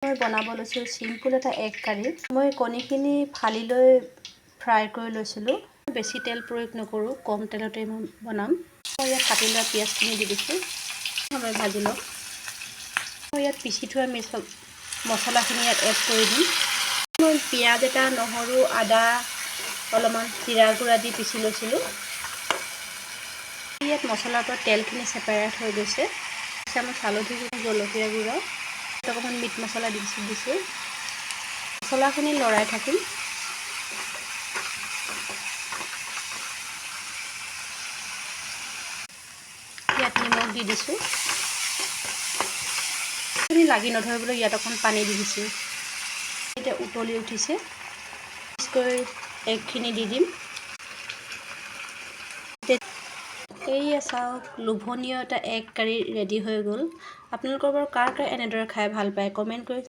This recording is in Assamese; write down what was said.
মই বনাব লৈছোঁ চিম্পুল এটা এগ কাৰী। মই কণীখিনি ফালি লৈ ফ্ৰাই কৰি লৈছিলোঁ। বেছি তেল প্ৰয়োগ নকৰোঁ, কম তেলতে মই বনাম। মই ইয়াত কাটি লোৱা পিঁয়াজখিনি দি দিছোঁ, মই ভাজি লওঁ। মই ইয়াত পিচি থোৱা মছলাখিনি ইয়াত এড কৰি দিম। মই পিঁয়াজ এটা, নহৰু, আদা, অলপমান জিৰা গুড়া দি পিচি লৈছিলোঁ। ইয়াত মছলাৰ পৰা তেলখিনি ছেপাৰেট হৈ গৈছে। চামুচ হালধি গুড়া, জলকীয়া গুড়া, অকণমান মিট মছলা দিছোঁ। মছলাখিনি লৰাই থাকিম। ইয়াত নিমখ দি দিছোঁ। লাগি নধৰিবলৈ ইয়াত অকণ পানী দি দিছোঁ। এতিয়া উতলি উঠিছে, এগখিনি দি দিম। এইয়া চাওক, লোভনীয় এটা এগ কাৰী ৰেডি হৈ গ'ল। আপোনালোকৰ বাৰু কাৰ এনেদৰে খাই ভাল পায় কমেণ্ট কৰি